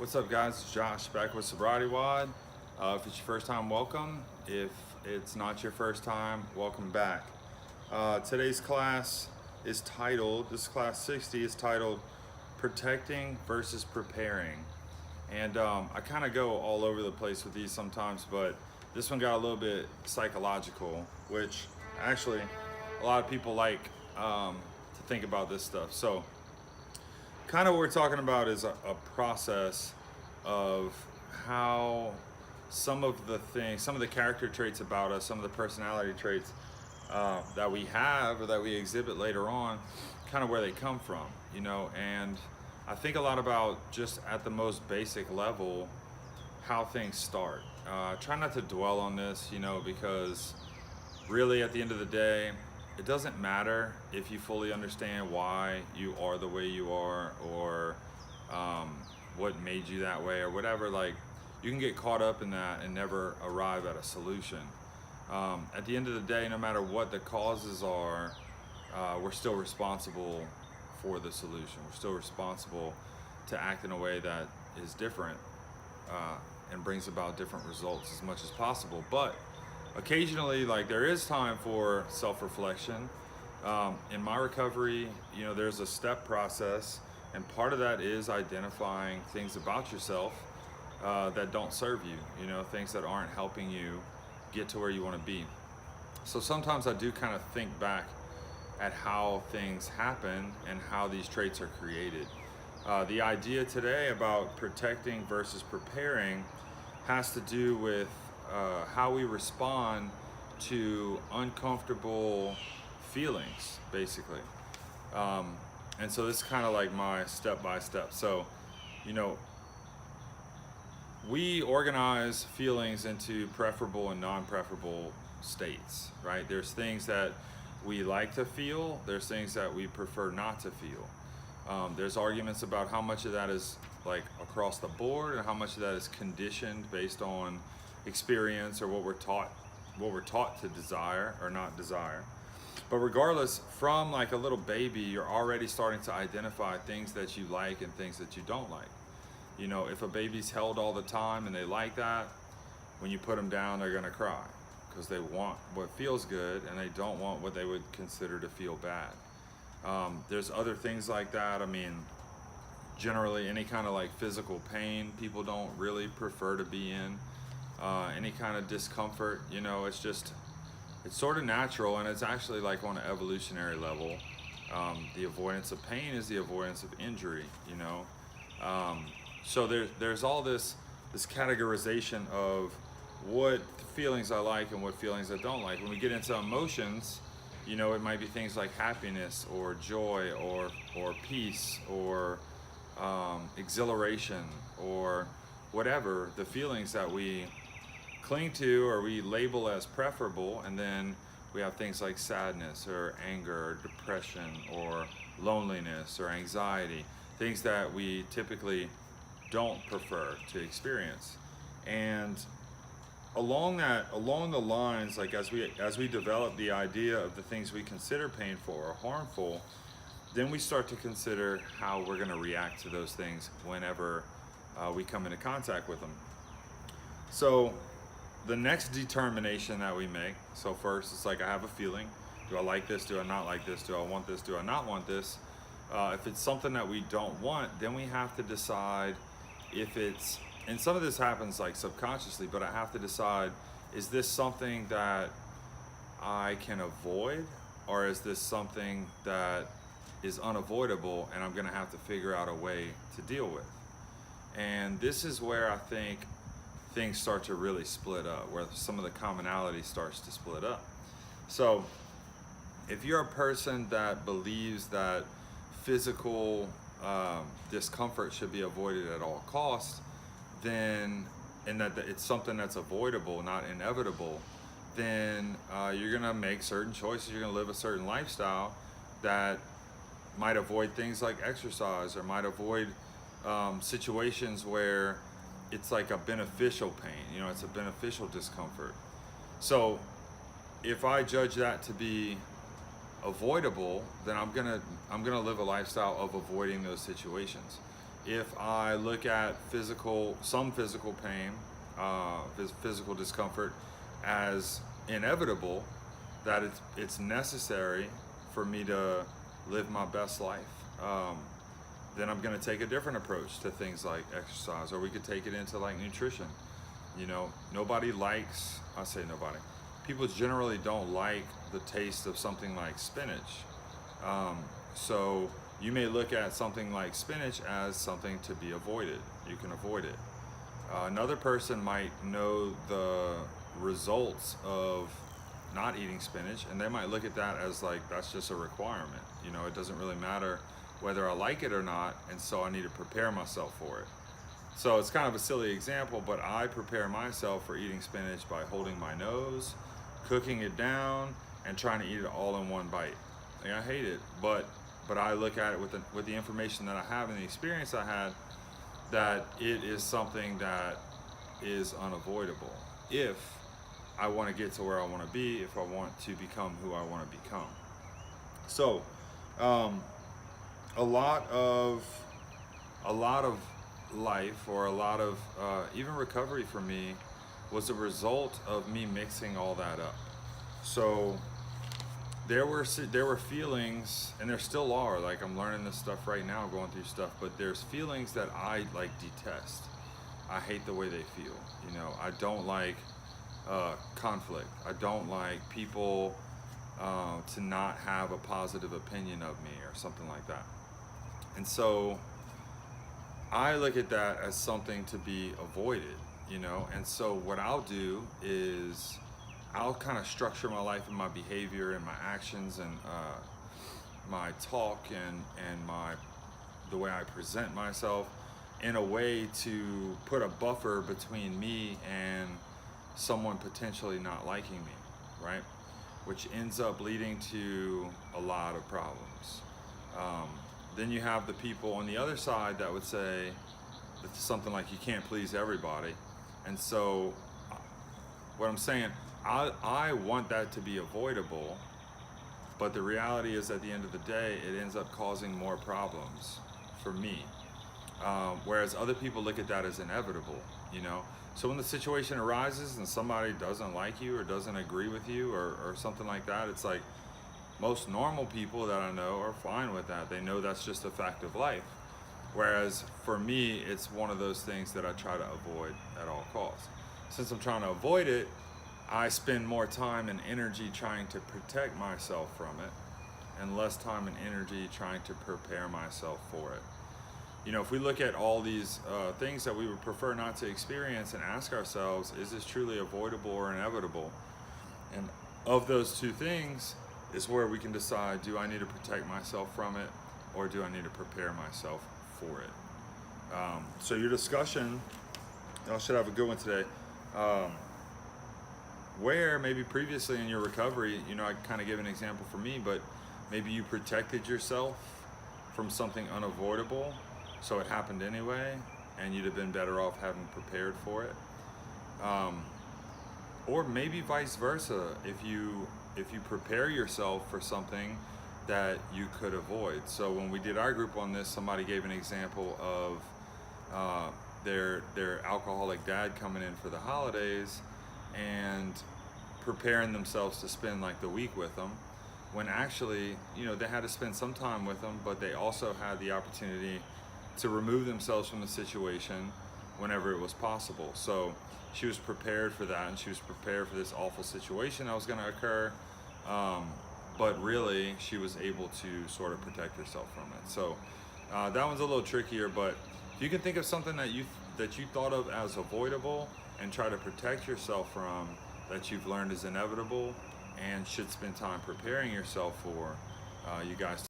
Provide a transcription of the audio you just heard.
What's up, guys? It's Josh back with SobrietyWoD. If it's your first time, welcome. If it's not your first time, welcome back. Today's class is titled, this class 60 is titled Protecting versus Preparing. And I kind of go all over the place with these sometimes, but this one got a little bit psychological, which actually a lot of people like to think about this stuff. So kind of what we're talking about is a process of how some of the character traits about us, some of the personality traits that we have or that we exhibit later on, kind of where they come from, you know. And I think a lot about just at the most basic level, how things start. Try not to dwell on this, you know, because really at the end of the day, it doesn't matter if you fully understand why you are the way you are, or what made you that way, or whatever. Like, you can get caught up in that and never arrive at a solution. At the end of the day, no matter what the causes are, we're still responsible for the solution. We're still responsible to act in a way that is different and brings about different results as much as possible. But occasionally, like, there is time for self-reflection. In my recovery, you know, there's a step process, and part of that is identifying things about yourself that don't serve you, you know, things that aren't helping you get to where you want to be. So sometimes I do kind of think back at how things happen and how these traits are created. The idea today about protecting versus preparing has to do with how we respond to uncomfortable feelings, basically. And so this is kind of like my step-by-step. So, you know, we organize feelings into preferable and non-preferable states, right? There's things that we like to feel, there's things that we prefer not to feel. There's arguments about how much of that is like across the board and how much of that is conditioned based on experience or what we're taught to desire or not desire. But regardless, from like a little baby, you're already starting to identify things that you like and things that you don't like. You know, if a baby's held all the time and they like that, when you put them down, they're gonna cry because they want what feels good and they don't want what they would consider to feel bad. There's other things like that. I mean, generally any kind of like physical pain, people don't really prefer to be in. Any kind of discomfort, you know, it's sort of natural, and it's actually like on an evolutionary level. The avoidance of pain is the avoidance of injury, you know. So there's all this categorization of what feelings I like and what feelings I don't like. When we get into emotions, you know, it might be things like happiness or joy or peace or exhilaration or whatever the feelings that we cling to or we label as preferable. And then we have things like sadness or anger or depression or loneliness or anxiety, things that we typically don't prefer to experience. And along the lines, like as we develop the idea of the things we consider painful or harmful, then we start to consider how we're going to react to those things whenever we come into contact with them. So the next determination that we make, so first it's like, I have a feeling. Do I like this? Do I not like this? Do I want this? Do I not want this? If it's something that we don't want, then we have to decide if it's, and some of this happens like subconsciously, but I have to decide, is this something that I can avoid, or is this something that is unavoidable and I'm gonna have to figure out a way to deal with? And this is where I think things start to really split up, where some of the commonality starts to split up. So if you're a person that believes that physical discomfort should be avoided at all costs, then, and that it's something that's avoidable, not inevitable, then you're gonna make certain choices. You're gonna live a certain lifestyle that might avoid things like exercise, or might avoid situations where it's like a beneficial pain, you know, it's a beneficial discomfort. So if I judge that to be avoidable, then I'm gonna live a lifestyle of avoiding those situations. if I look at some physical pain, physical discomfort as inevitable, that it's necessary for me to live my best life, then I'm going to take a different approach to things like exercise, or we could take it into like nutrition. You know, I say nobody, people generally don't like the taste of something like spinach. So you may look at something like spinach as something to be avoided. You can avoid it. Another person might know the results of not eating spinach, and they might look at that as like, that's just a requirement. You know, it doesn't really matter whether I like it or not, and so I need to prepare myself for it. So it's kind of a silly example, but I prepare myself for eating spinach by holding my nose, cooking it down, and trying to eat it all in one bite. Like, I hate it, but I look at it with the information that I have and the experience I had, that it is something that is unavoidable if I want to get to where I want to be, if I want to become who I want to become. So a lot of life, or a lot of even recovery for me, was a result of me mixing all that up. So there were feelings, and there still are, like, I'm learning this stuff right now, going through stuff, but there's feelings that I like detest. I hate the way they feel. You know, I don't like conflict. I don't like people to not have a positive opinion of me or something like that. And so I look at that as something to be avoided, you know. And so what I'll do is I'll kind of structure my life and my behavior and my actions and my talk and the way I present myself in a way to put a buffer between me and someone potentially not liking me, right? Which ends up leading to a lot of problems. Then you have the people on the other side that would say something like, you can't please everybody. And so what I'm saying, I want that to be avoidable, but the reality is, at the end of the day, it ends up causing more problems for me. Whereas other people look at that as inevitable, you know? So when the situation arises and somebody doesn't like you or doesn't agree with you or something like that, it's like, most normal people that I know are fine with that. They know that's just a fact of life. Whereas for me, it's one of those things that I try to avoid at all costs. Since I'm trying to avoid it, I spend more time and energy trying to protect myself from it, and less time and energy trying to prepare myself for it. You know, if we look at all these things that we would prefer not to experience and ask ourselves, is this truly avoidable or inevitable? And of those two things is where we can decide, do I need to protect myself from it, or do I need to prepare myself for it? So your discussion, I should have a good one today. Where maybe previously in your recovery, you know, I kind of gave an example for me, but maybe you protected yourself from something unavoidable, so it happened anyway, and you'd have been better off having prepared for it. Or maybe vice versa, if you prepare yourself for something that you could avoid. So when we did our group on this, somebody gave an example of their alcoholic dad coming in for the holidays and preparing themselves to spend like the week with them, when actually, you know, they had to spend some time with them, but they also had the opportunity to remove themselves from the situation whenever it was possible. So she was prepared for that, and she was prepared for this awful situation that was going to occur, but really she was able to sort of protect herself from it. So that one's a little trickier, but if you can think of something that you thought of as avoidable and try to protect yourself from, that you've learned is inevitable and should spend time preparing yourself for, you guys